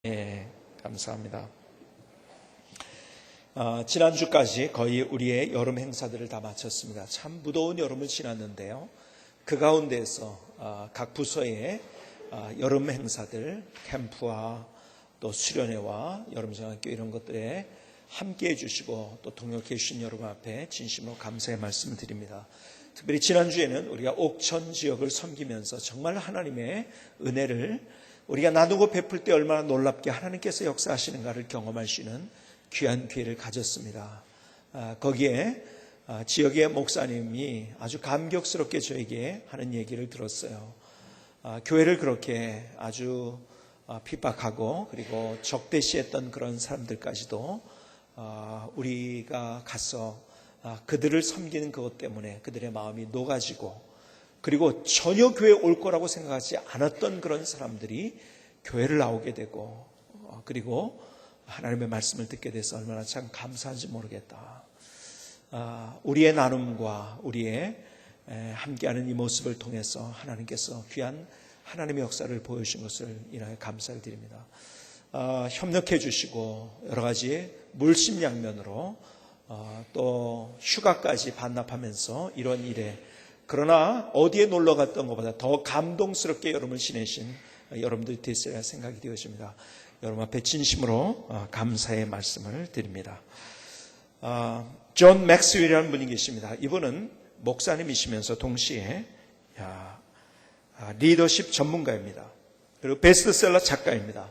예, 감사합니다. 지난주까지 거의 우리의 여름 행사들을 다 마쳤습니다. 참 무더운 여름을 지났는데요. 그 가운데에서 각 부서의 여름 행사들, 캠프와 또 수련회와 여름장학교 이런 것들에 함께해 주시고 또 동역해 주신 여러분 앞에 진심으로 감사의 말씀을 드립니다. 특별히 지난주에는 우리가 옥천 지역을 섬기면서 정말 하나님의 은혜를 우리가 나누고 베풀 때 얼마나 놀랍게 하나님께서 역사하시는가를 경험할 수 있는 귀한 기회를 가졌습니다. 거기에 지역의 목사님이 아주 감격스럽게 저에게 하는 얘기를 들었어요. 교회를 그렇게 아주 핍박하고 그리고 적대시했던 그런 사람들까지도 우리가 가서 그들을 섬기는 그것 때문에 그들의 마음이 녹아지고, 그리고 전혀 교회에 올 거라고 생각하지 않았던 그런 사람들이 교회를 나오게 되고, 그리고 하나님의 말씀을 듣게 돼서 얼마나 참 감사한지 모르겠다. 우리의 나눔과 우리의 함께하는 이 모습을 통해서 하나님께서 귀한 하나님의 역사를 보여주신 것을 인하여 감사를 드립니다. 협력해 주시고 여러 가지 물심양면으로 또 휴가까지 반납하면서 이런 일에, 그러나 어디에 놀러 갔던 것보다 더 감동스럽게 여름을 지내신 여러분들이 됐어야 생각이 되어집니다. 여러분 앞에 진심으로 감사의 말씀을 드립니다. 존 맥스웰이라는 분이 계십니다. 이분은 목사님이시면서 동시에 리더십 전문가입니다. 그리고 베스트셀러 작가입니다.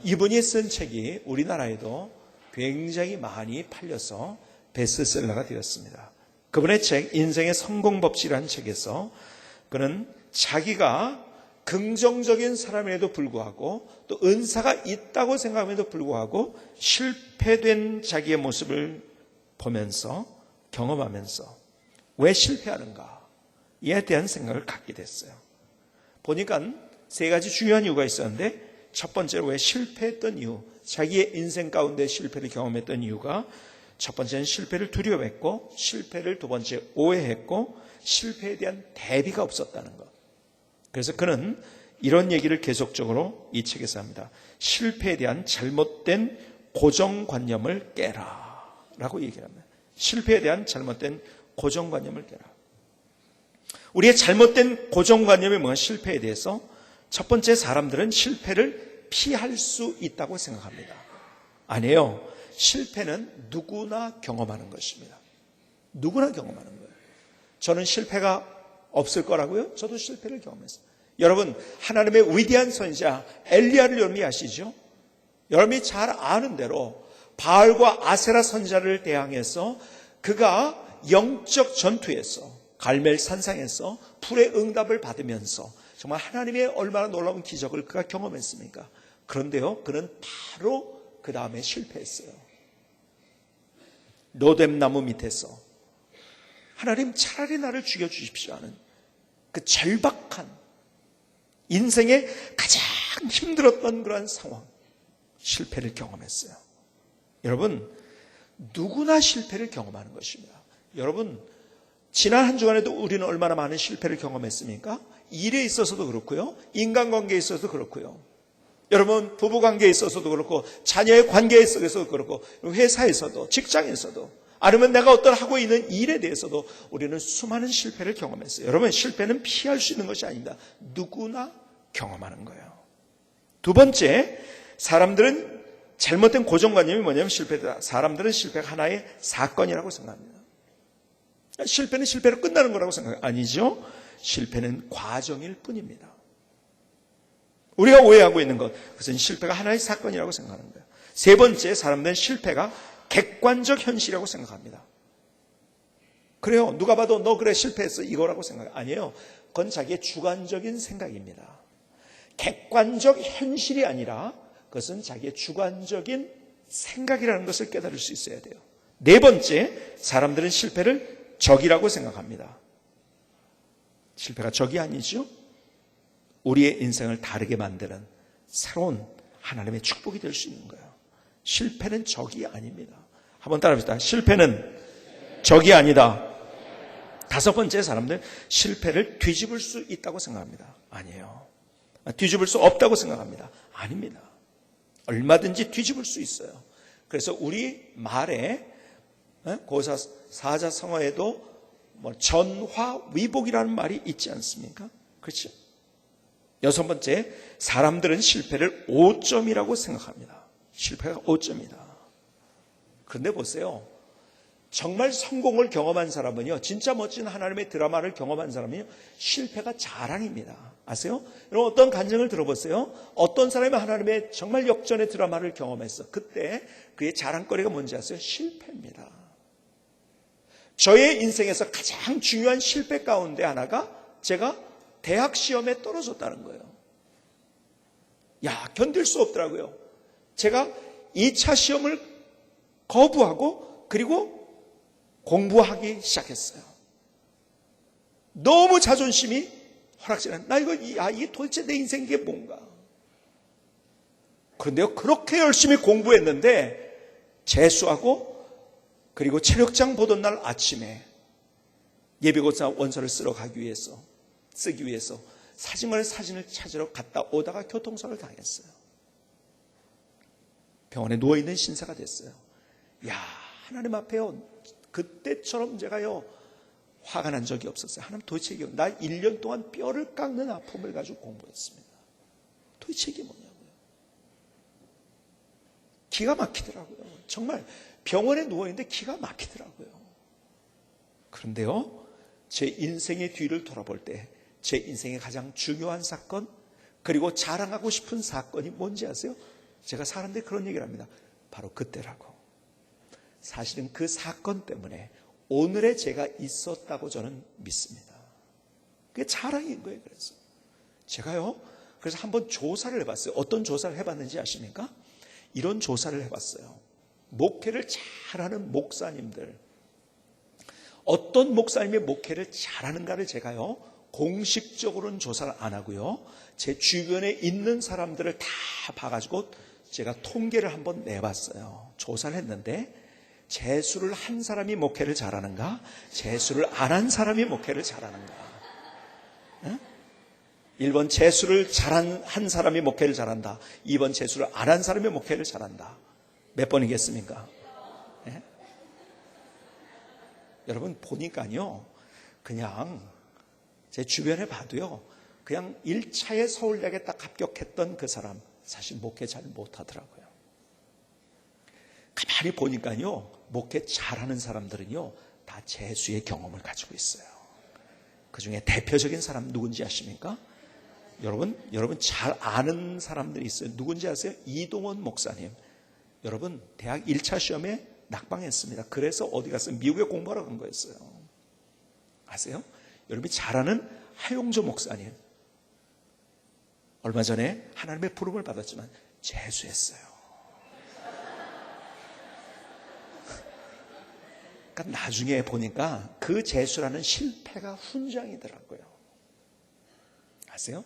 이분이 쓴 책이 우리나라에도 굉장히 많이 팔려서 베스트셀러가 되었습니다. 그분의 책 인생의 성공법칙이라는 책에서 그는 자기가 긍정적인 사람임에도 불구하고 또 은사가 있다고 생각함에도 불구하고 실패된 자기의 모습을 보면서 경험하면서 왜 실패하는가 이에 대한 생각을 갖게 됐어요. 보니까 세 가지 중요한 이유가 있었는데, 첫 번째로 왜 실패했던 이유, 자기의 인생 가운데 실패를 경험했던 이유가 첫 번째는 실패를 두려워했고, 실패를 두 번째 오해했고, 실패에 대한 대비가 없었다는 것. 그래서 그는 이런 얘기를 계속적으로 이 책에서 합니다. 실패에 대한 잘못된 고정관념을 깨라 라고 얘기를 합니다. 실패에 대한 잘못된 고정관념을 깨라. 우리의 잘못된 고정관념이 뭐냐? 실패에 대해서 첫 번째, 사람들은 실패를 피할 수 있다고 생각합니다. 아니에요. 실패는 누구나 경험하는 것입니다. 누구나 경험하는 거예요. 저는 실패가 없을 거라고요? 저도 실패를 경험했어요. 여러분, 하나님의 위대한 선지자 엘리야를 여러분이 아시죠? 여러분이 잘 아는 대로 바알과 아세라 선지자를 대항해서 그가 영적 전투에서 갈멜 산상에서 불의 응답을 받으면서 정말 하나님의 얼마나 놀라운 기적을 그가 경험했습니까? 그런데요, 그는 바로 그 다음에 실패했어요. 로뎀나무 밑에서 하나님 차라리 나를 죽여주십시오 하는 그 절박한 인생의 가장 힘들었던 그러한 상황, 실패를 경험했어요. 여러분, 누구나 실패를 경험하는 것입니다. 여러분, 지난 한 주간에도 우리는 얼마나 많은 실패를 경험했습니까? 일에 있어서도 그렇고요, 인간관계에 있어서도 그렇고요, 여러분 부부관계에 있어서도 그렇고, 자녀의 관계에 있어서도 그렇고, 회사에서도, 직장에서도, 아니면 내가 어떤 하고 있는 일에 대해서도 우리는 수많은 실패를 경험했어요. 여러분, 실패는 피할 수 있는 것이 아닙니다. 누구나 경험하는 거예요. 두 번째, 사람들은 잘못된 고정관념이 뭐냐면 실패다. 사람들은 실패가 하나의 사건이라고 생각합니다. 실패는 실패로 끝나는 거라고 생각해요. 아니죠. 실패는 과정일 뿐입니다. 우리가 오해하고 있는 것, 그것은 실패가 하나의 사건이라고 생각하는 거예요. 세 번째, 사람들은 실패가 객관적 현실이라고 생각합니다. 그래요, 누가 봐도 너 그래 실패했어 이거라고 생각해요. 아니에요. 그건 자기의 주관적인 생각입니다. 객관적 현실이 아니라 그것은 자기의 주관적인 생각이라는 것을 깨달을 수 있어야 돼요. 네 번째, 사람들은 실패를 적이라고 생각합니다. 실패가 적이 아니죠. 우리의 인생을 다르게 만드는 새로운 하나님의 축복이 될 수 있는 거예요. 실패는 적이 아닙니다. 한번 따라합시다. 실패는 적이 아니다. 다섯 번째, 사람들 실패를 뒤집을 수 있다고 생각합니다. 아니에요. 뒤집을 수 없다고 생각합니다. 아닙니다. 얼마든지 뒤집을 수 있어요. 그래서 우리 말에 고사 사자성어에도 전화위복이라는 말이 있지 않습니까? 그렇죠? 여섯 번째, 사람들은 실패를 5점이라고 생각합니다. 실패가 5점이다. 그런데 보세요. 정말 성공을 경험한 사람은요, 진짜 멋진 하나님의 드라마를 경험한 사람은요, 실패가 자랑입니다. 아세요? 여러분, 어떤 간증을 들어보세요. 어떤 사람이 하나님의 정말 역전의 드라마를 경험했어. 그때 그의 자랑거리가 뭔지 아세요? 실패입니다. 저의 인생에서 가장 중요한 실패 가운데 하나가 제가 대학 시험에 떨어졌다는 거예요. 견딜 수 없더라고요. 제가 2차 시험을 거부하고 그리고 공부하기 시작했어요. 너무 자존심이 허락지는 이게 도대체 내 인생 이게 뭔가. 그런데요, 그렇게 열심히 공부했는데 재수하고 그리고 체력장 보던 날 아침에 예비고사 원서를 쓰기 위해서 사진관에 사진을 찾으러 갔다 오다가 교통사고를 당했어요. 병원에 누워있는 신세가 됐어요. 하나님 앞에요, 그때처럼 제가요 화가 난 적이 없었어요. 하나님, 도대체 이게 나 1년 동안 뼈를 깎는 아픔을 가지고 공부했습니다. 도대체 이게 뭐냐고요. 기가 막히더라고요. 정말 병원에 누워있는데 기가 막히더라고요. 그런데요, 제 인생의 뒤를 돌아볼 때 제 인생의 가장 중요한 사건, 그리고 자랑하고 싶은 사건이 뭔지 아세요? 제가 사람들이 그런 얘기를 합니다. 바로 그때라고. 사실은 그 사건 때문에 오늘의 제가 있었다고 저는 믿습니다. 그게 자랑인 거예요. 그래서 제가요, 그래서 한번 조사를 해봤어요. 어떤 조사를 해봤는지 아십니까? 이런 조사를 해봤어요. 목회를 잘하는 목사님들, 어떤 목사님의 목회를 잘하는가를 제가요 공식적으로는 조사를 안 하고요, 제 주변에 있는 사람들을 다 봐가지고 제가 통계를 한번 내봤어요. 조사를 했는데 재수를 한 사람이 목회를 잘하는가, 재수를 안 한 사람이 목회를 잘하는가. 1번 재수를 한 사람이 목회를 잘한다. 2번 재수를 안 한 사람이 목회를 잘한다. 몇 번이겠습니까? 네? 여러분, 보니까요, 그냥 제 주변에 봐도요, 그냥 1차에 서울대학에 딱 합격했던 그 사람 사실 목회 잘 못하더라고요. 가만히 보니까요, 목회 잘하는 사람들은요 다 재수의 경험을 가지고 있어요. 그 중에 대표적인 사람 누군지 아십니까? 여러분 잘 아는 사람들이 있어요. 누군지 아세요? 이동원 목사님. 여러분, 대학 1차 시험에 낙방했습니다. 그래서 어디 갔어요? 미국에 공부하러 간 거였어요. 아세요? 여러분이 잘 아는 하용조 목사님. 얼마 전에 하나님의 부름을 받았지만 재수했어요. 그러니까 나중에 보니까 그 재수라는 실패가 훈장이더라고요. 아세요?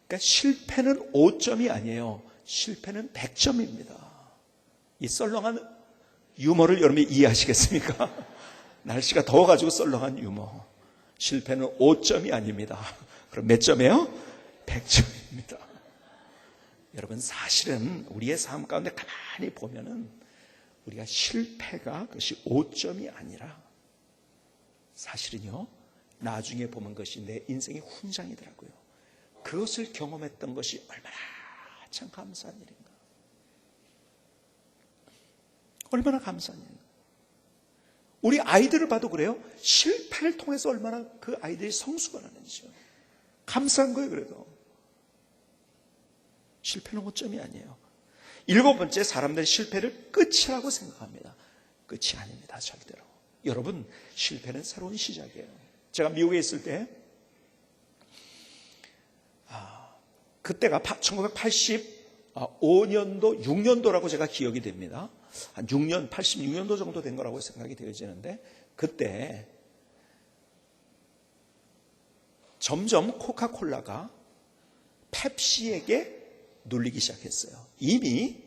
그러니까 실패는 5점이 아니에요. 실패는 100점입니다. 이 썰렁한 유머를 여러분이 이해하시겠습니까? 날씨가 더워가지고 썰렁한 유머. 실패는 5점이 아닙니다. 그럼 몇 점이에요? 100점입니다. 여러분, 사실은 우리의 삶 가운데 가만히 보면은 우리가 실패가 그것이 5점이 아니라 사실은요, 나중에 보면 그것이 내 인생의 훈장이더라고요. 그것을 경험했던 것이 얼마나 참 감사한 일인가. 얼마나 감사한 일인가. 우리 아이들을 봐도 그래요. 실패를 통해서 얼마나 그 아이들이 성수가 나는지요. 감사한 거예요. 그래도 실패는 5점이 아니에요. 7번째, 사람들이 실패를 끝이라고 생각합니다. 끝이 아닙니다. 절대로. 여러분, 실패는 새로운 시작이에요. 제가 미국에 있을 때 그때가 1985년도 6년도라고 제가 기억이 됩니다. 한 6년, 86년도 정도 된 거라고 생각이 되어지는데, 그때 점점 코카콜라가 펩시에게 눌리기 시작했어요. 이미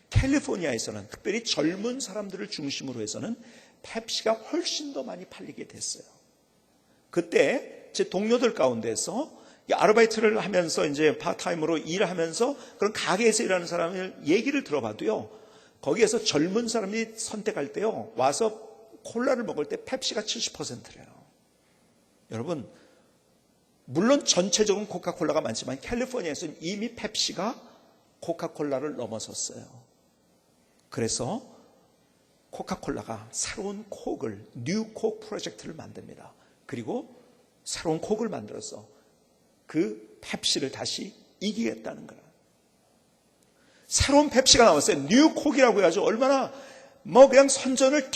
캘리포니아에서는, 특별히 젊은 사람들을 중심으로 해서는 펩시가 훨씬 더 많이 팔리게 됐어요. 그때 제 동료들 가운데서 아르바이트를 하면서 이제 파트타임으로 일하면서 그런 가게에서 일하는 사람을 얘기를 들어봐도요, 거기에서 젊은 사람이 선택할 때요, 와서 콜라를 먹을 때 펩시가 70%래요. 여러분, 물론 전체적으로 코카콜라가 많지만 캘리포니아에서는 이미 펩시가 코카콜라를 넘어섰어요. 그래서 코카콜라가 새로운 콕을, 뉴콕 프로젝트를 만듭니다. 그리고 새로운 콕을 만들어서 그 펩시를 다시 이기겠다는 거예요. 새로운 펩시가 나왔어요. 뉴콕이라고 해가지고 얼마나 그냥 선전을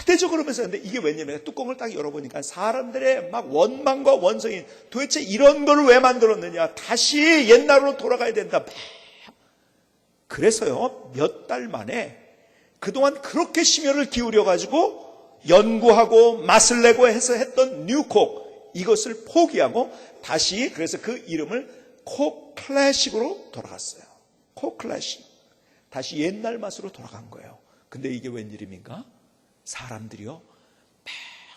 대대적으로 하면서 했는데, 이게 웬일이냐, 뚜껑을 딱 열어보니까 사람들의 막 원망과 원성이, 도대체 이런 걸 왜 만들었느냐, 다시 옛날로 돌아가야 된다. 그래서요, 몇 달 만에 그동안 그렇게 심혈을 기울여가지고 연구하고 맛을 내고 해서 했던 뉴콕, 이것을 포기하고 다시, 그래서 그 이름을 콕 클래식으로 돌아갔어요. 콕 클래식. 다시 옛날 맛으로 돌아간 거예요. 근데 이게 웬일입니까? 사람들이요, 막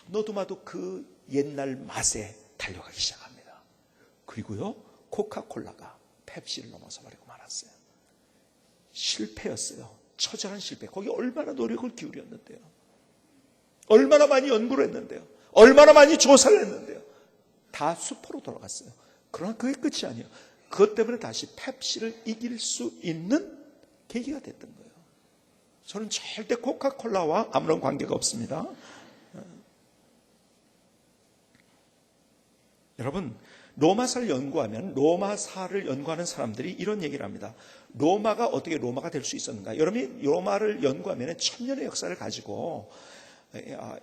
너도 마도 그 옛날 맛에 달려가기 시작합니다. 그리고요, 코카콜라가 펩시를 넘어서 버리고 말았어요. 실패였어요. 처절한 실패. 거기 얼마나 노력을 기울였는데요. 얼마나 많이 연구를 했는데요. 얼마나 많이 조사를 했는데요. 다 수포로 돌아갔어요. 그러나 그게 끝이 아니에요. 그것 때문에 다시 펩시를 이길 수 있는 계기가 됐던 거예요. 저는 절대 코카콜라와 아무런 관계가 없습니다. 여러분, 로마사를 연구하면, 로마사를 연구하는 사람들이 이런 얘기를 합니다. 로마가 어떻게 로마가 될 수 있었는가? 여러분이 로마를 연구하면 1000년의 역사를 가지고,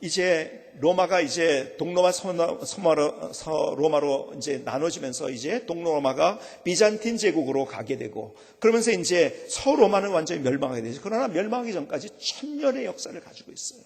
이제 로마가 이제 동로마 서로마로 이제 나눠지면서 이제 동로마가 비잔틴 제국으로 가게 되고, 그러면서 이제 서로마는 완전히 멸망하게 되죠. 그러나 멸망하기 전까지 1000년의 역사를 가지고 있어요.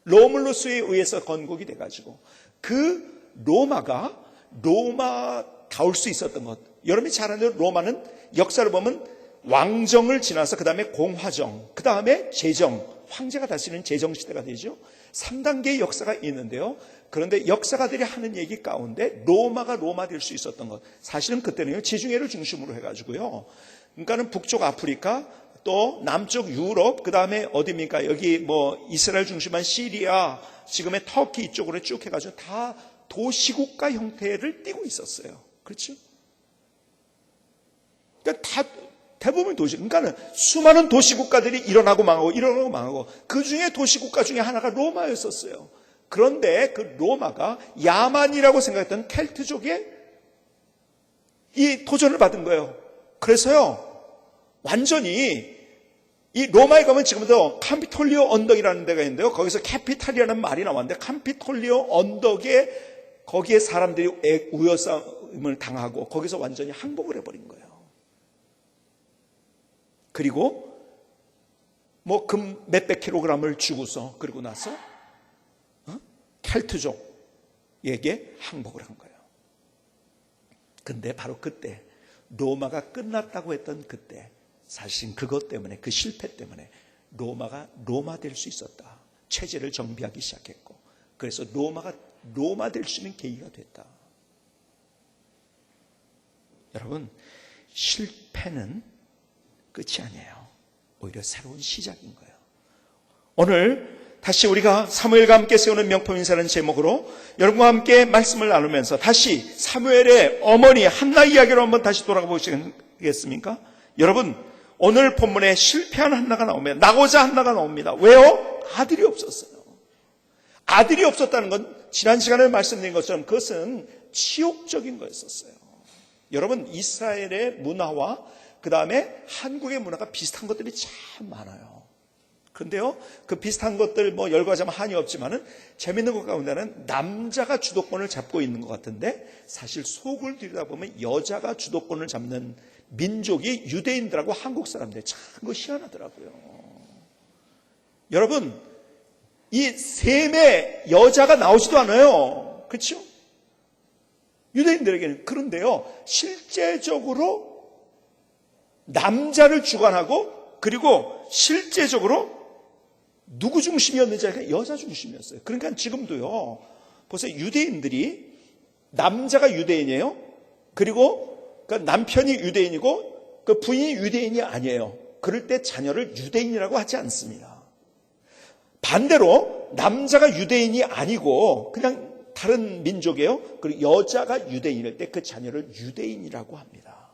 로물루스에 의해서 건국이 돼가지고, 그 로마가 로마다울 수 있었던 것. 여러분이 잘 아는 로마는 역사를 보면 왕정을 지나서 그 다음에 공화정, 그 다음에 제정, 황제가 다스리는 제정시대가 되죠. 3단계의 역사가 있는데요. 그런데 역사가들이 하는 얘기 가운데 로마가 로마 될 수 있었던 것. 사실은 그때는 지중해를 중심으로 해가지고요. 그러니까는 북쪽 아프리카, 또 남쪽 유럽, 그 다음에 어디입니까? 여기 뭐 이스라엘 중심한 시리아, 지금의 터키 이쪽으로 쭉 해가지고 다 도시국가 형태를 띠고 있었어요. 그렇죠? 그러니까 다 대부분 도시, 그러니까는 수많은 도시국가들이 일어나고 망하고, 그 중에 도시국가 중에 하나가 로마였었어요. 그런데 그 로마가 야만이라고 생각했던 켈트족의 이 도전을 받은 거예요. 그래서요, 완전히 이 로마에 가면 지금도 캄피톨리오 언덕이라는 데가 있는데요. 거기서 캐피탈이라는 말이 나왔는데, 캄피톨리오 언덕에 거기에 사람들이 우여싸움을 당하고 거기서 완전히 항복을 해버린 거예요. 그리고 뭐 금 몇백 킬로그램을 주고서, 그리고 나서 켈트족에게 항복을 한 거예요. 근데 바로 그때, 로마가 끝났다고 했던 그때, 사실 그것 때문에, 그 실패 때문에 로마가 로마 될 수 있었다. 체제를 정비하기 시작했고, 그래서 로마가 로마 될 수 있는 계기가 됐다. 여러분, 실패는 끝이 아니에요. 오히려 새로운 시작인 거예요. 오늘 다시 우리가 사무엘과 함께 세우는 명품 인사라는 제목으로 여러분과 함께 말씀을 나누면서 다시 사무엘의 어머니 한나 이야기로 한번 다시 돌아가 보시겠습니까? 여러분, 오늘 본문에 실패한 한나가 나옵니다. 나고자 한나가 나옵니다. 왜요? 아들이 없었어요. 아들이 없었다는 건 지난 시간에 말씀드린 것처럼 그것은 치욕적인 거였었어요. 여러분, 이스라엘의 문화와 그 다음에 한국의 문화가 비슷한 것들이 참 많아요. 그런데요, 그 비슷한 것들 뭐 열거하자면 한이 없지만은 재밌는 것 가운데는 남자가 주도권을 잡고 있는 것 같은데, 사실 속을 들여다보면 여자가 주도권을 잡는 민족이 유대인들하고 한국 사람들, 참 그거 희한하더라고요. 여러분, 이 셈에 여자가 나오지도 않아요. 그렇죠? 유대인들에게는. 그런데요, 실제적으로 남자를 주관하고, 그리고 실제적으로 누구 중심이었는지 여자 중심이었어요. 그러니까 지금도요, 보세요. 유대인들이, 남자가 유대인이에요. 그리고 그 남편이 유대인이고 그 부인이 유대인이 아니에요. 그럴 때 자녀를 유대인이라고 하지 않습니다. 반대로 남자가 유대인이 아니고 그냥 다른 민족이에요. 그리고 여자가 유대인일 때 그 자녀를 유대인이라고 합니다.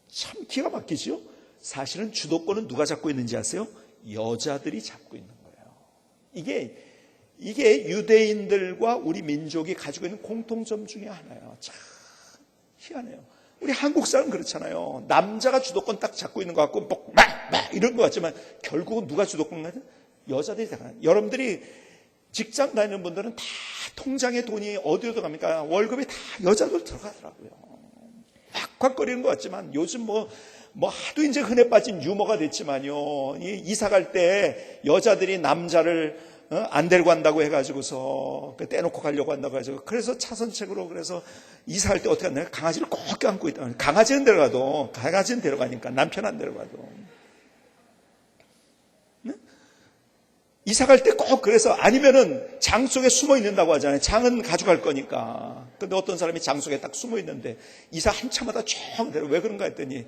참 기가 막히죠? 사실은 주도권은 누가 잡고 있는지 아세요? 여자들이 잡고 있는 거예요. 이게 유대인들과 우리 민족이 가지고 있는 공통점 중에 하나예요. 참 희한해요. 우리 한국 사람은 그렇잖아요. 남자가 주도권 딱 잡고 있는 것 같고 막 이런 것 같지만 결국은 누가 주도권 가죠? 여자들이 다. 여러분들이 직장 다니는 분들은 다 통장에 돈이 어디로 들어갑니까? 월급이 다 여자들 들어가더라고요. 왁왁거리는 것 같지만 요즘 뭐 하도 이제 흔해 빠진 유머가 됐지만요. 이사 갈 때 여자들이 남자를 안 데리고 간다고 해가지고서 떼놓고 가려고 한다고 해가지고 그래서 차선책으로 그래서 이사할 때 어떻게 하냐? 강아지를 꼭 껴안고 있다. 강아지는 데려가니까 남편 안 데려가도. 이사 갈 때 꼭 그래서 아니면은 장 속에 숨어 있는다고 하잖아요. 장은 가져갈 거니까. 근데 어떤 사람이 장 속에 딱 숨어 있는데 이사 한참마다 쭉 데려. 왜 그런가 했더니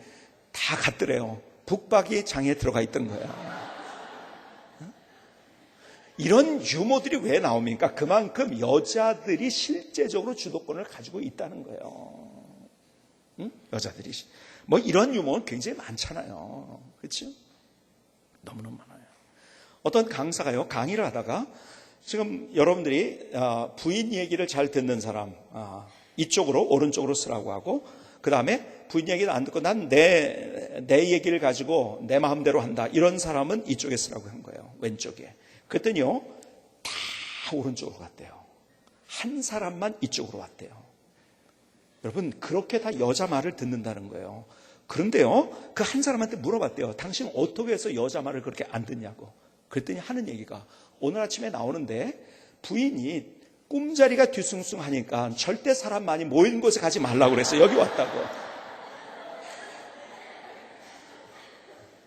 다 갔더래요. 북박이 장에 들어가 있던 거야. 이런 유머들이 왜 나옵니까? 그만큼 여자들이 실제적으로 주도권을 가지고 있다는 거예요. 여자들이. 뭐 이런 유머는 굉장히 많잖아요. 그렇죠? 너무너무 많아요. 어떤 강사가요, 강의를 하다가 지금 여러분들이 부인 얘기를 잘 듣는 사람, 이쪽으로 오른쪽으로 쓰라고 하고 그 다음에 부인 얘기를 안 듣고 난 내 얘기를 가지고 내 마음대로 한다. 이런 사람은 이쪽에 쓰라고 한 거예요. 왼쪽에. 그랬더니요, 다 오른쪽으로 갔대요. 한 사람만 이쪽으로 왔대요. 여러분, 그렇게 다 여자 말을 듣는다는 거예요. 그런데요, 그 한 사람한테 물어봤대요. 당신 어떻게 해서 여자 말을 그렇게 안 듣냐고. 그랬더니 하는 얘기가 오늘 아침에 나오는데 부인이 꿈자리가 뒤숭숭하니까 절대 사람 많이 모이는 곳에 가지 말라고 그랬어요. 여기 왔다고.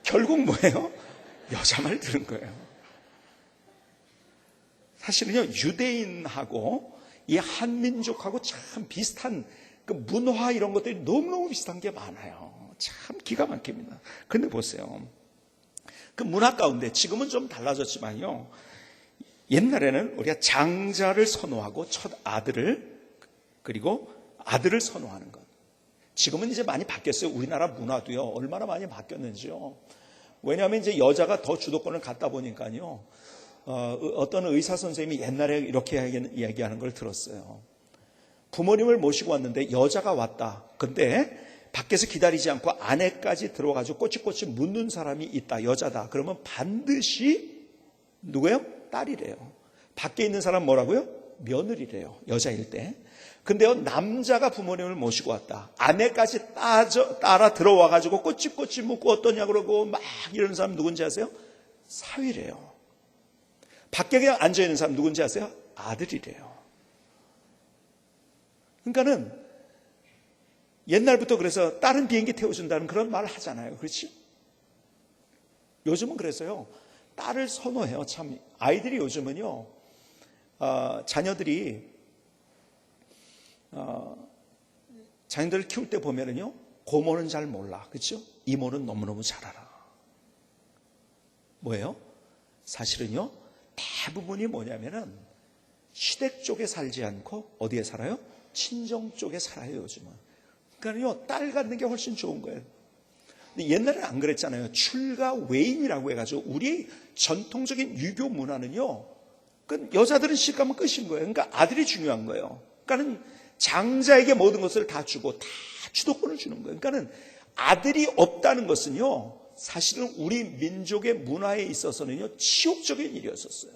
결국 뭐예요? 여자 말 들은 거예요. 사실은요, 유대인하고 이 한민족하고 참 비슷한 그 문화 이런 것들이 너무너무 비슷한 게 많아요. 참 기가 막힙니다. 근데 보세요. 그 문화 가운데 지금은 좀 달라졌지만요. 옛날에는 우리가 장자를 선호하고 첫 아들을 그리고 아들을 선호하는 것. 지금은 이제 많이 바뀌었어요. 우리나라 문화도요. 얼마나 많이 바뀌었는지요. 왜냐하면 이제 여자가 더 주도권을 갖다 보니까요. 어떤 의사 선생님이 옛날에 이렇게 얘기하는 걸 들었어요. 부모님을 모시고 왔는데 여자가 왔다. 근데 밖에서 기다리지 않고 안에까지 들어가지고 꼬치꼬치 묻는 사람이 있다. 여자다. 그러면 반드시 누구예요? 딸이래요. 밖에 있는 사람 뭐라고요? 며느리래요. 여자일 때. 근데요, 남자가 부모님을 모시고 왔다. 안에까지 따라 들어와가지고 꼬치꼬치 묻고 어떠냐 그러고 막 이러는 사람 누군지 아세요? 사위래요. 밖에 그냥 앉아있는 사람 누군지 아세요? 아들이래요. 그러니까는 옛날부터 그래서 다른 비행기 태워준다는 그런 말을 하잖아요. 그렇지? 요즘은 그래서요. 딸을 선호해요. 참 아이들이 요즘은요. 자녀들을 키울 때 보면은요. 고모는 잘 몰라. 그렇죠? 이모는 너무너무 잘 알아. 뭐예요? 사실은요. 대부분이 뭐냐면은 시댁 쪽에 살지 않고 어디에 살아요? 친정 쪽에 살아요, 요즘은. 그러니까요, 딸 갖는 게 훨씬 좋은 거예요. 근데 옛날에는 안 그랬잖아요. 출가 외인이라고 해가지고 우리 전통적인 유교 문화는요, 그 여자들은 시집가면 끝인 거예요. 그러니까 아들이 중요한 거예요. 그러니까는 장자에게 모든 것을 다 주고 다 주도권을 주는 거예요. 그러니까는 아들이 없다는 것은요, 사실은 우리 민족의 문화에 있어서는요, 치욕적인 일이었었어요.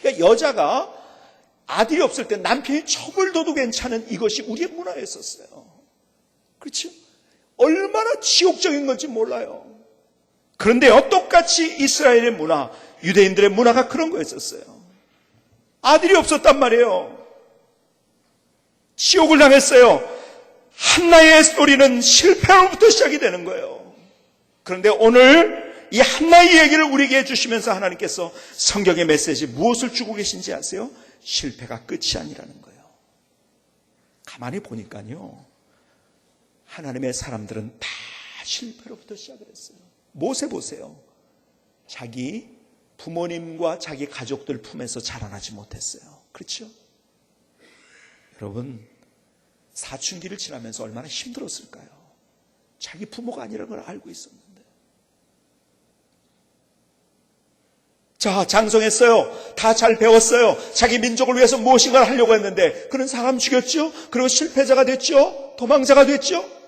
그러니까 여자가 아들이 없을 때 남편이 첩을 둬도 괜찮은 이것이 우리의 문화였었어요. 그렇죠? 얼마나 치욕적인 건지 몰라요. 그런데요, 똑같이 이스라엘의 문화, 유대인들의 문화가 그런 거였었어요. 아들이 없었단 말이에요. 치욕을 당했어요. 한나의 스토리는 실패로부터 시작이 되는 거예요. 그런데 오늘 이 한나의 얘기를 우리에게 해주시면서 하나님께서 성경의 메시지 무엇을 주고 계신지 아세요? 실패가 끝이 아니라는 거예요. 가만히 보니까요. 하나님의 사람들은 다 실패로부터 시작을 했어요. 모세 보세요. 자기 부모님과 자기 가족들 품에서 자라나지 못했어요. 그렇죠? 여러분, 사춘기를 지나면서 얼마나 힘들었을까요? 자기 부모가 아니라는 걸 알고 있었는데. 자, 장성했어요. 다 잘 배웠어요. 자기 민족을 위해서 무엇인가를 하려고 했는데 그는 사람 죽였죠. 그리고 실패자가 됐죠. 도망자가 됐죠.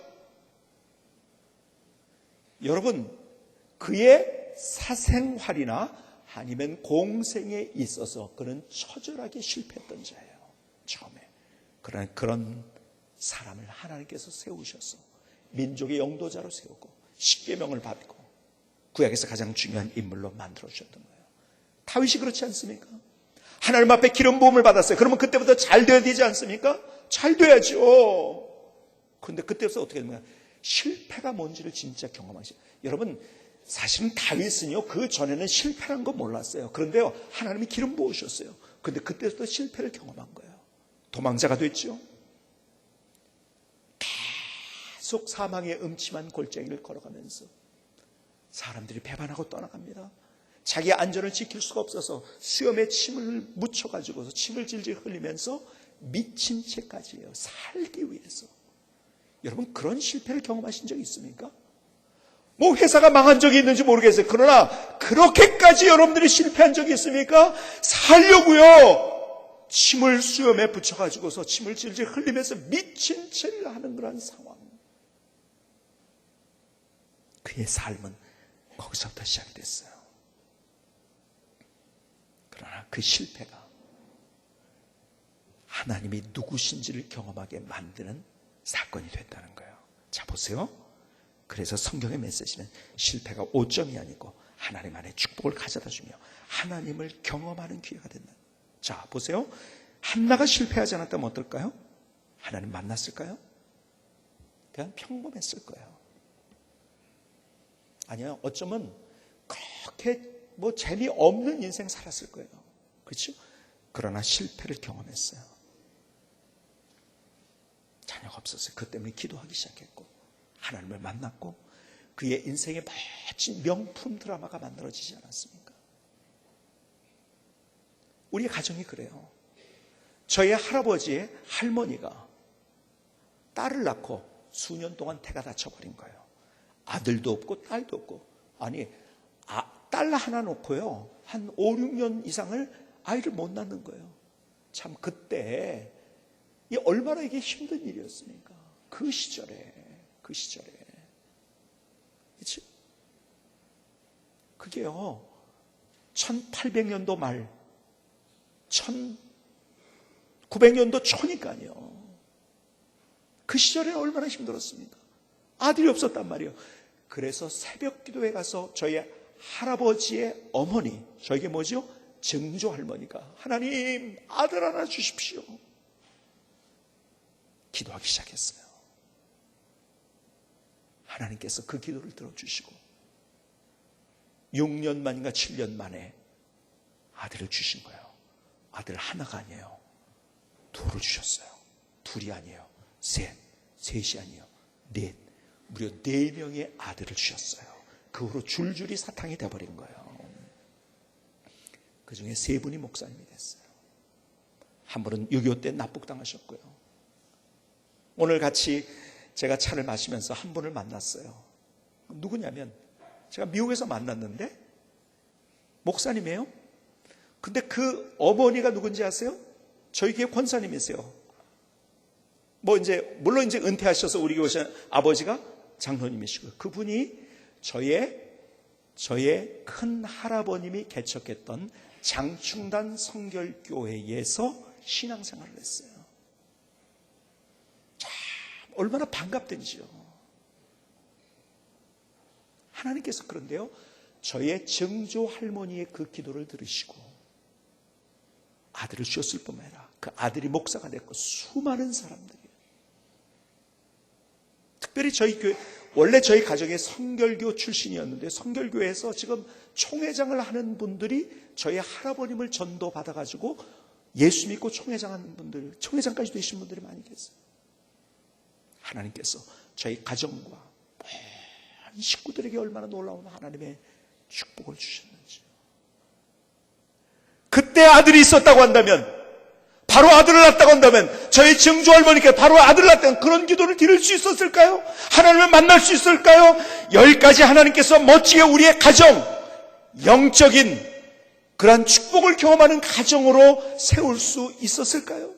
여러분, 그의 사생활이나 아니면 공생에 있어서 그는 처절하게 실패했던 자예요. 처음에. 그러나 그런 사람을 하나님께서 세우셔서 민족의 영도자로 세우고 십계명을 받고 구약에서 가장 중요한 인물로 만들어주셨던 거예요. 다윗이 그렇지 않습니까? 하나님 앞에 기름 부음을 받았어요. 그러면 그때부터 잘 돼야 되지 않습니까? 잘 돼야죠. 그런데 그때부터 어떻게 됩니까? 실패가 뭔지를 진짜 경험하시죠. 여러분, 사실은 다윗은요, 그 전에는 실패라는 거 몰랐어요. 그런데요, 하나님이 기름 부으셨어요. 그런데 그때부터 실패를 경험한 거예요. 도망자가 됐죠. 계속 사망의 음침한 골짜기를 걸어가면서 사람들이 배반하고 떠나갑니다. 자기 안전을 지킬 수가 없어서 수염에 침을 묻혀가지고서 침을 질질 흘리면서 미친 채까지예요. 살기 위해서. 여러분, 그런 실패를 경험하신 적이 있습니까? 뭐 회사가 망한 적이 있는지 모르겠어요. 그러나 그렇게까지 여러분들이 실패한 적이 있습니까? 살려고요. 침을 수염에 붙여가지고서 침을 질질 흘리면서 미친 채를 하는 그런 상황. 그의 삶은 거기서부터 시작이 됐어요. 그러나 그 실패가 하나님이 누구신지를 경험하게 만드는 사건이 됐다는 거예요. 자, 보세요. 그래서 성경의 메시지는 실패가 오점이 아니고 하나님 안에 축복을 가져다 주며 하나님을 경험하는 기회가 된다. 자, 보세요. 한나가 실패하지 않았다면 어떨까요? 하나님 만났을까요? 그냥 평범했을 거예요. 아니요, 어쩌면 그렇게 뭐 재미없는 인생 살았을 거예요. 그렇죠? 그러나 실패를 경험했어요. 자녀가 없었어요. 그 때문에 기도하기 시작했고 하나님을 만났고 그의 인생의 멋진 명품 드라마가 만들어지지 않았습니까? 우리의 가정이 그래요. 저희 할아버지의 할머니가 딸을 낳고 수년 동안 태가 다쳐버린 거예요. 아들도 없고 딸도 없고. 아니, 딸 하나 놓고요 한 5, 6년 이상을 아이를 못 낳는 거예요. 참 그때 얼마나 이게 힘든 일이었습니까? 그 시절에 그렇지? 그게요 1800년도 말 1900년도 초니까요. 그 시절에 얼마나 힘들었습니까? 아들이 없었단 말이에요. 그래서 새벽 기도에 가서 저희 할아버지의 어머니, 저에게 뭐죠? 증조 할머니가 하나님 아들 하나 주십시오. 기도하기 시작했어요. 하나님께서 그 기도를 들어주시고 6년 만인가 7년 만에 아들을 주신 거예요. 아들 하나가 아니에요. 둘을 주셨어요. 둘이 아니에요. 셋이 아니에요. 넷. 무려 4명의 아들을 주셨어요. 그 후로 줄줄이 사탕이 돼버린 거예요. 그 중에 3분이 목사님이 됐어요. 한 분은 6.25 때 납북당하셨고요. 오늘 같이 제가 차를 마시면서 한 분을 만났어요. 누구냐면 제가 미국에서 만났는데 목사님이에요. 근데 그 어머니가 누군지 아세요? 저희 교회 권사님이세요. 물론 이제 은퇴하셔서 우리 교회 오신 아버지가 장로님이시고요. 그분이 저의 큰 할아버님이 개척했던 장충단 성결교회에서 신앙생활을 했어요. 참 얼마나 반갑던지요. 하나님께서 그런데요, 저의 증조 할머니의 그 기도를 들으시고 아들을 주셨을 뿐만 아니라 그 아들이 목사가 됐고 수많은 사람들이, 특별히 저희 교회, 원래 저희 가정이 성결교 출신이었는데 성결교회에서 지금 총회장을 하는 분들이 저희 할아버님을 전도받아가지고 예수 믿고 총회장 하는 분들, 총회장까지 되신 분들이 많이 계세요. 하나님께서 저희 가정과 식구들에게 얼마나 놀라운 하나님의 축복을 주셨는지. 그때 아들이 있었다고 한다면, 바로 아들을 낳았다고 한다면, 저희 증조 할머니께 바로 아들을 낳았다면 그런 기도를 드릴 수 있었을까요? 하나님을 만날 수 있을까요? 10가지 하나님께서 멋지게 우리의 가정, 영적인 그러한 축복을 경험하는 가정으로 세울 수 있었을까요?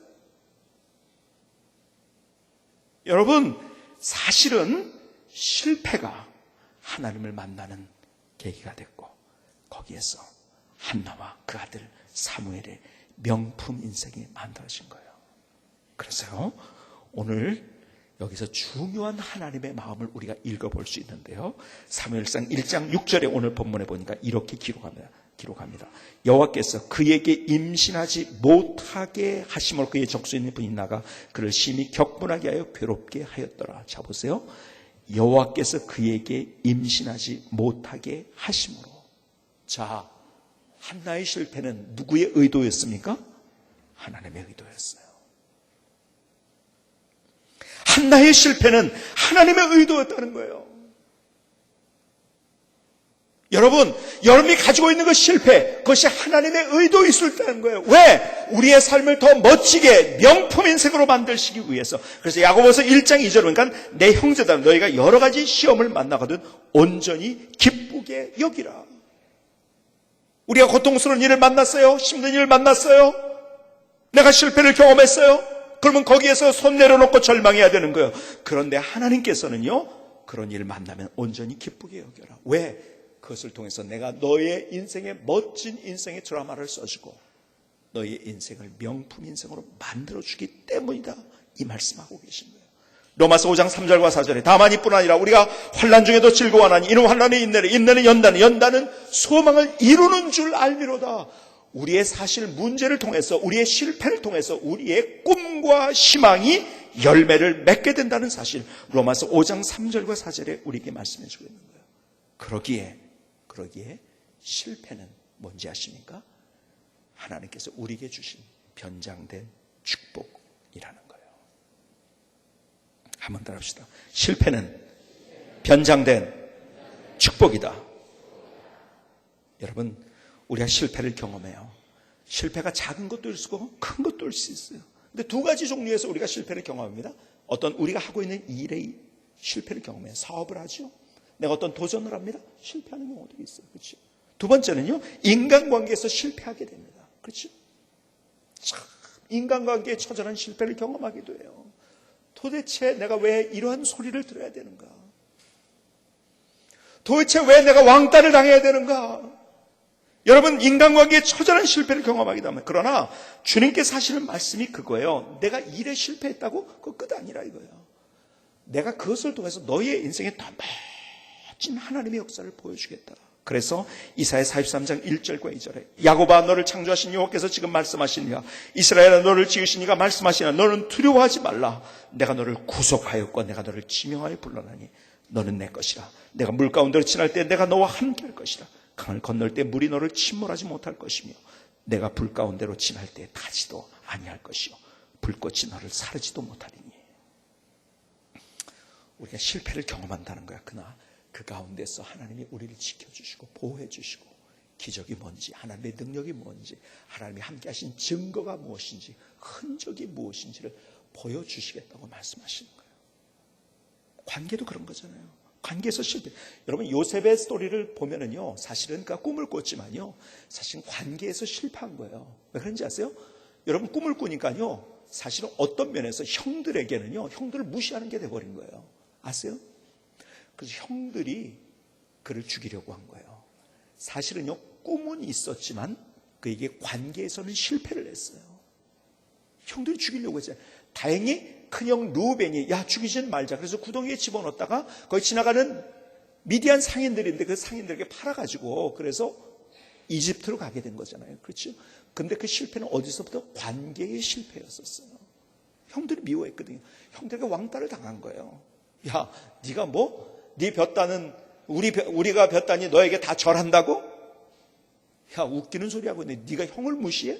여러분, 사실은 실패가 하나님을 만나는 계기가 됐고, 거기에서 한나와 그 아들 사무엘의 명품 인생이 만들어진 거예요. 그래서요, 오늘 여기서 중요한 하나님의 마음을 우리가 읽어볼 수 있는데요, 사무엘상 1장 6절에 오늘 본문에 보니까 이렇게 기록합니다. 여호와께서 그에게 임신하지 못하게 하심으로 그의 적수인 분이 나가 그를 심히 격분하게 하여 괴롭게 하였더라. 자, 보세요. 여호와께서 그에게 임신하지 못하게 하심으로. 자, 한나의 실패는 누구의 의도였습니까? 하나님의 의도였어요. 한나의 실패는 하나님의 의도였다는 거예요. 여러분이 가지고 있는 그 실패, 그것이 하나님의 의도였다는 거예요. 왜? 우리의 삶을 더 멋지게 명품 인생으로 만들시기 위해서. 그래서 야고보서 1장 2절 보니까 내 형제들 너희가 여러 가지 시험을 만나거든 온전히 기쁘게 여기라. 우리가 고통스러운 일을 만났어요. 힘든 일을 만났어요. 내가 실패를 경험했어요. 그러면 거기에서 손 내려놓고 절망해야 되는 거예요. 그런데 하나님께서는요, 그런 일을 만나면 온전히 기쁘게 여겨라. 왜? 그것을 통해서 내가 너의 인생의 멋진 인생의 드라마를 써주고 너의 인생을 명품 인생으로 만들어주기 때문이다. 이 말씀하고 계신 거예요. 로마서 5장 3절과 4절에 다만 이뿐 아니라 우리가 환난 중에도 즐거워하나니 이는 환난의 인내를, 인내는 연단을, 연단은 소망을 이루는 줄 알미로다. 우리의 사실 문제를 통해서, 우리의 실패를 통해서 우리의 꿈과 희망이 열매를 맺게 된다는 사실, 로마서 5장 3절과 4절에 우리에게 말씀해 주고 있는 거예요. 그러기에 실패는 뭔지 아십니까? 하나님께서 우리에게 주신 변장된 축복이라는 거예요. 한번 더 합시다. 실패는 변장된 축복이다. 여러분, 우리가 실패를 경험해요. 실패가 작은 것도 있고 큰 것도 있을 수 있어요. 근데 두 가지 종류에서 우리가 실패를 경험합니다. 어떤 우리가 하고 있는 일의 실패를 경험해요. 사업을 하죠. 내가 어떤 도전을 합니다. 실패하는 경우도 있어요. 그렇죠? 두 번째는요, 인간관계에서 실패하게 됩니다. 그렇죠? 참, 인간관계에 처절한 실패를 경험하기도 해요. 도대체 내가 왜 이러한 소리를 들어야 되는가? 도대체 왜 내가 왕따를 당해야 되는가? 여러분, 인간관계에 처절한 실패를 경험하기도 합니다. 그러나 주님께서 하시는 말씀이 그거예요. 내가 일에 실패했다고? 그거 끝 아니라 이거예요. 내가 그것을 통해서 너의 인생에 더 멋진 하나님의 역사를 보여주겠다. 그래서 이사야 43장 1절과 2절에 야곱아 너를 창조하신 여호와께서 지금 말씀하시니라. 이스라엘아 너를 지으신 이가 말씀하시니라. 너는 두려워하지 말라. 내가 너를 구속하였고 내가 너를 지명하여 불러나니 너는 내 것이라. 내가 물 가운데로 지날 때 내가 너와 함께 할 것이라. 강을 건널 때 물이 너를 침몰하지 못할 것이며 내가 불 가운데로 지날 때 타지도 아니할 것이요 불꽃이 너를 사르지도 못하리니. 우리가 실패를 경험한다는 거야. 그러나 그 가운데서 하나님이 우리를 지켜주시고 보호해 주시고 기적이 뭔지, 하나님의 능력이 뭔지, 하나님이 함께 하신 증거가 무엇인지, 흔적이 무엇인지를 보여주시겠다고 말씀하시는 거예요. 관계도 그런 거잖아요. 관계에서 실패. 여러분, 요셉의 스토리를 보면은요, 사실은 그가 꿈을 꿨지만요, 사실 관계에서 실패한 거예요. 왜 그런지 아세요? 여러분, 꿈을 꾸니까요, 사실은 어떤 면에서 형들에게는요, 형들을 무시하는 게 돼버린 거예요. 아세요? 그래서 형들이 그를 죽이려고 한 거예요. 사실은요, 꿈은 있었지만 그에게 관계에서는 실패를 했어요. 형들이 죽이려고 했어요. 다행히 큰형 루벤이 야 죽이지 말자. 그래서 구덩이에 집어넣었다가 거기 지나가는 미디안 상인들인데 그 상인들에게 팔아가지고 그래서 이집트로 가게 된 거잖아요. 그렇죠? 근데 그 실패는 어디서부터? 관계의 실패였었어요. 형들이 미워했거든요. 형들에게 왕따를 당한 거예요. 야, 네가 뭐? 네 볕다는 우리가 볕다니 너에게 다 절한다고? 야, 웃기는 소리 하고 있는데 네가 형을 무시해?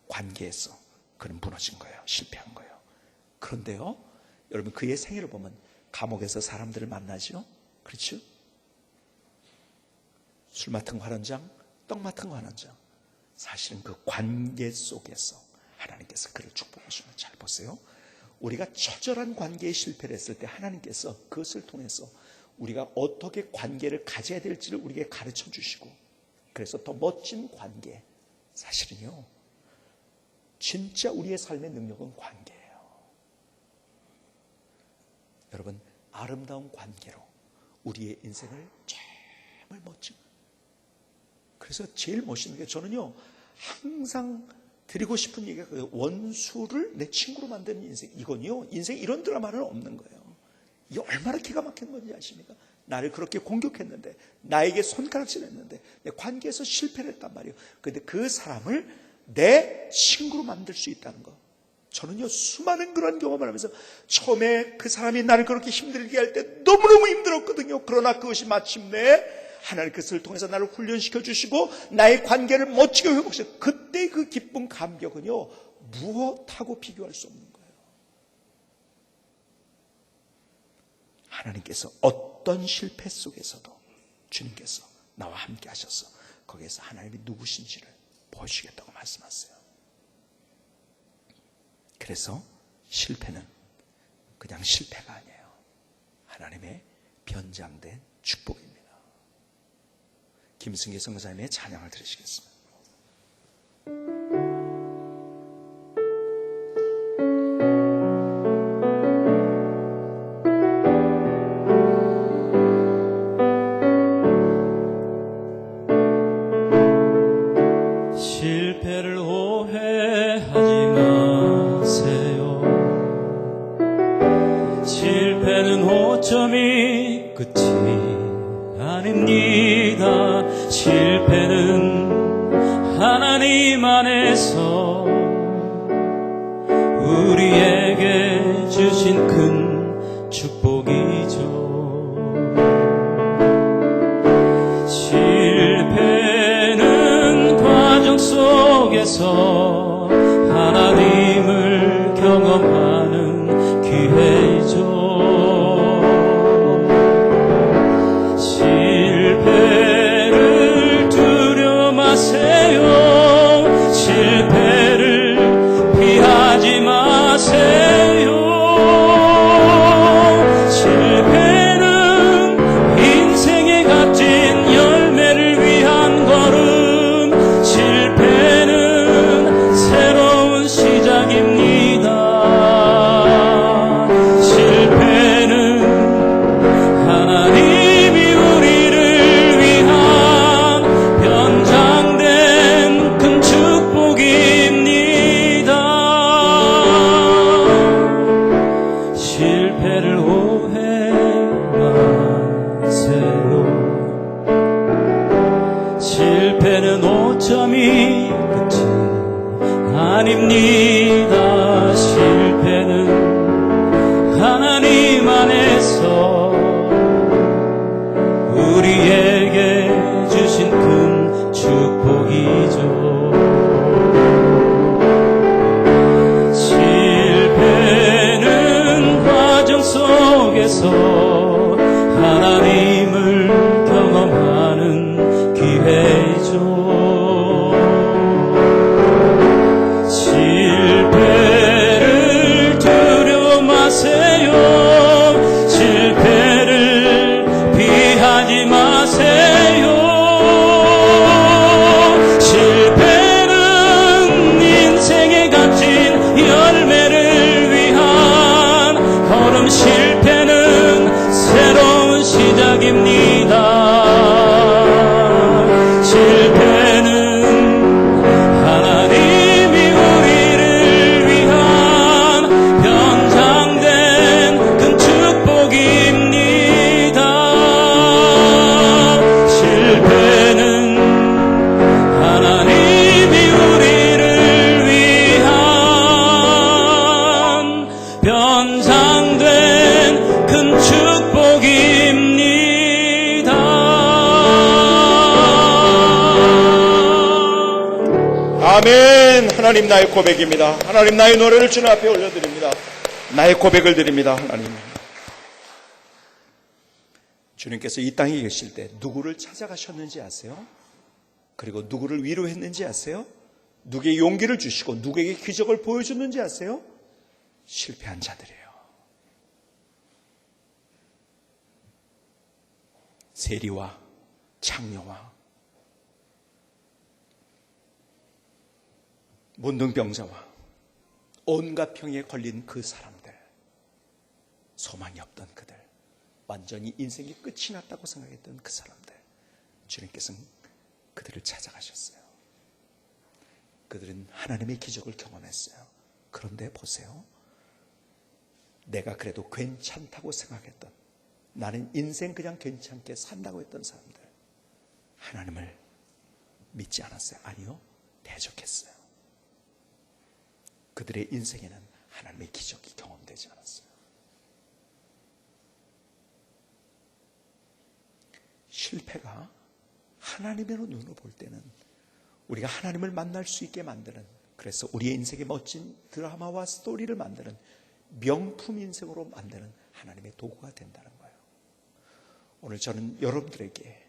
관계에서 그는 무너진 거예요. 실패한 거예요. 그런데요, 여러분 그의 생애를 보면 감옥에서 사람들을 만나죠. 그렇죠? 술 맡은 관원장, 떡 맡은 관원장. 사실은 그 관계 속에서 하나님께서 그를 축복하시면, 잘 보세요. 우리가 처절한 관계에 실패를 했을 때 하나님께서 그것을 통해서 우리가 어떻게 관계를 가져야 될지를 우리에게 가르쳐 주시고, 그래서 더 멋진 관계, 사실은요, 진짜 우리의 삶의 능력은 관계예요. 여러분, 아름다운 관계로 우리의 인생을 정말 멋진, 그래서 제일 멋있는 게, 저는요 항상 드리고 싶은 얘기가 원수를 내 친구로 만드는 인생. 이건요, 인생에 이런 드라마는 없는 거예요. 이게 얼마나 기가 막힌 건지 아십니까? 나를 그렇게 공격했는데, 나에게 손가락질했는데, 내 관계에서 실패를 했단 말이에요. 그런데 그 사람을 내 친구로 만들 수 있다는 거. 저는요 수많은 그런 경험을 하면서, 처음에 그 사람이 나를 그렇게 힘들게 할 때 너무너무 힘들었거든요. 그러나 그것이 마침내 하나님 그것을 통해서 나를 훈련시켜 주시고 나의 관계를 멋지게 회복시켜, 그때 그 기쁨, 감격은요 무엇하고 비교할 수 없는 거예요. 하나님께서 어떤 실패 속에서도 주님께서 나와 함께 하셔서 거기에서 하나님이 누구신지를 보여주시겠다고 말씀하세요. 그래서 실패는 그냥 실패가 아니에요. 하나님의 변장된 축복입니다. 김승기 선교사님의 찬양을 들으시겠습니다. 실패를 오해하지 마세요. 실패는 오점이 끝이 아닙니다. 실패는 하나님 안에서 우리에게 주신 큰 축복이죠. 실패는 과정 속에서 하나님을 경험하는 기회죠. 실패를 두려워 마세요. 실패를 피하지 마세요. 실패는 인생의 값진 열매를 위한 걸음. 실패는 새로운 시작입니다. 실패는 하나님이 우리를 위한 변장된 큰 축복입니다. 실패를 오해 마세요. 실패는 오점이 끝이 아닙니다. 실패는 하나님 안에서 우리에게 주신 큰 축복이죠. 실패는 과정 속에서 하나님을 경험하는 기회죠. 실패를 두려워 마세요. 실패를 피하지 마세요. 실패는 인생의 값진 열매를 위한 걸음. 실패는 새로운 시작입니다. 실패는 하나님이 우리를 위한 변장된 큰 축복입니다. 실패는 하나님이 우리를 위한 변장된 큰 축복입니다. 아멘. 하나님, 나의 고백입니다. 하나님, 나의 노래를 주님 앞에 올려드립니다. 나의 고백을 드립니다. 하나님, 주님께서 이 땅에 계실 때 누구를 찾아가셨는지 아세요? 그리고 누구를 위로했는지 아세요? 누구에게 용기를 주시고 누구에게 기적을 보여줬는지 아세요? 실패한 자들이에요. 세리와 창녀와 문둥병자와 온갖 병에 걸린 그 사람들, 소망이 없던 그들, 완전히 인생이 끝이 났다고 생각했던 그 사람들, 주님께서는 그들을 찾아가셨어요. 그들은 하나님의 기적을 경험했어요. 그런데 보세요. 내가 그래도 괜찮다고 생각했던, 나는 인생 그냥 괜찮게 산다고 했던 사람들, 하나님을 믿지 않았어요. 아니요, 대적했어요. 그들의 인생에는 하나님의 기적이 경험되지 않았어요. 실패가 하나님의 눈으로 볼 때는 우리가 하나님을 만날 수 있게 만드는, 그래서 우리의 인생에 멋진 드라마와 스토리를 만드는, 명품 인생으로 만드는 하나님의 도구가 된다는 거예요. 오늘 저는 여러분들에게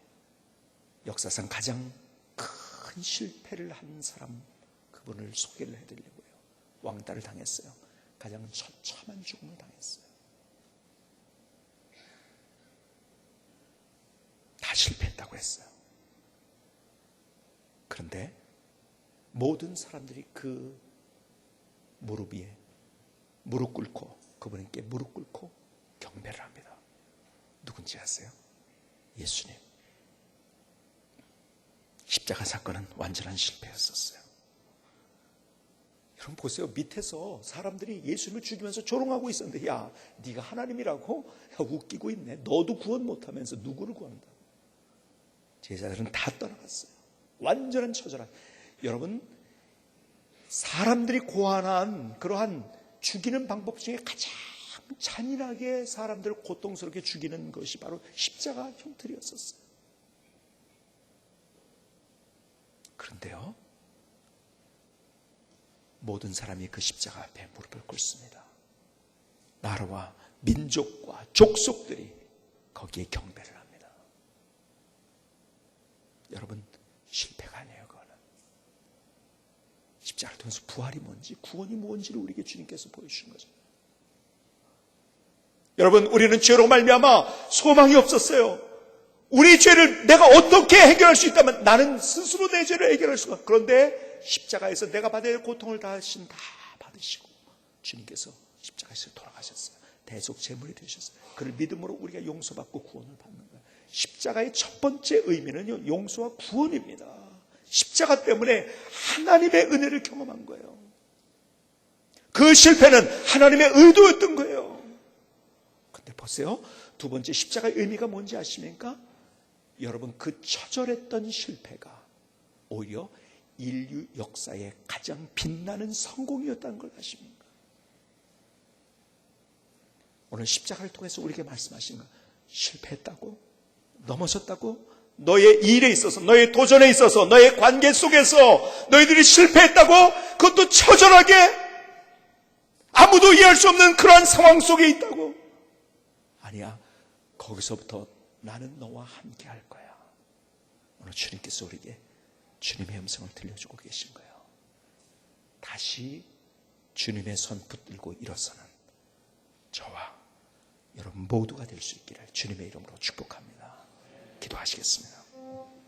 역사상 가장 큰 실패를 한 사람, 그분을 소개를 해드리려고요. 왕따를 당했어요. 가장 처참한 죽음을 당했어요. 다 실패했다고 했어요. 그런데 모든 사람들이 그 무릎 위에 무릎 꿇고, 그분께 무릎 꿇고 경배를 합니다. 누군지 아세요? 예수님. 십자가 사건은 완전한 실패였었어요. 여러분 보세요. 밑에서 사람들이 예수님을 죽이면서 조롱하고 있었는데, 야, 네가 하나님이라고? 야, 웃기고 있네. 너도 구원 못하면서 누구를 구한다? 제자들은 다 떠나갔어요. 완전한 처절한. 여러분, 사람들이 고안한 그러한 죽이는 방법 중에 가장 잔인하게 사람들을 고통스럽게 죽이는 것이 바로 십자가 형틀이었었어요. 그런데요, 모든 사람이 그 십자가 앞에 무릎을 꿇습니다. 나라와 민족과 족속들이 거기에 경배를 합니다. 여러분, 실패가 아니에요. 그거는 십자가를 통해서 부활이 뭔지, 구원이 뭔지를 우리에게 주님께서 보여주신 거죠. 여러분, 우리는 죄로 말미암아 소망이 없었어요. 우리 죄를 내가 어떻게 해결할 수 있다면, 나는 스스로 내 죄를 해결할 수가. 그런데 십자가에서 내가 받아야 할 고통을 다 받으시고 주님께서 십자가에서 돌아가셨어요. 대속 제물이 되셨어요. 그를 믿음으로 우리가 용서받고 구원을 받는 거예요. 십자가의 첫 번째 의미는요, 용서와 구원입니다. 십자가 때문에 하나님의 은혜를 경험한 거예요. 그 실패는 하나님의 의도였던 거예요. 근데 보세요. 두 번째 십자가의 의미가 뭔지 아십니까? 여러분, 그 처절했던 실패가 오히려 인류 역사의 가장 빛나는 성공이었다는 걸 아십니까? 오늘 십자가를 통해서 우리에게 말씀하신 거, 실패했다고? 넘어졌다고? 너의 일에 있어서, 너의 도전에 있어서, 너의 관계 속에서 너희들이 실패했다고? 그것도 처절하게 아무도 이해할 수 없는 그러한 상황 속에 있다고? 아니야. 거기서부터 나는 너와 함께 할 거야. 오늘 주님께서 우리에게 주님의 음성을 들려주고 계신 거예요. 다시 주님의 손 붙들고 일어서는 저와 여러분 모두가 될 수 있기를 주님의 이름으로 축복합니다. 기도하시겠습니다.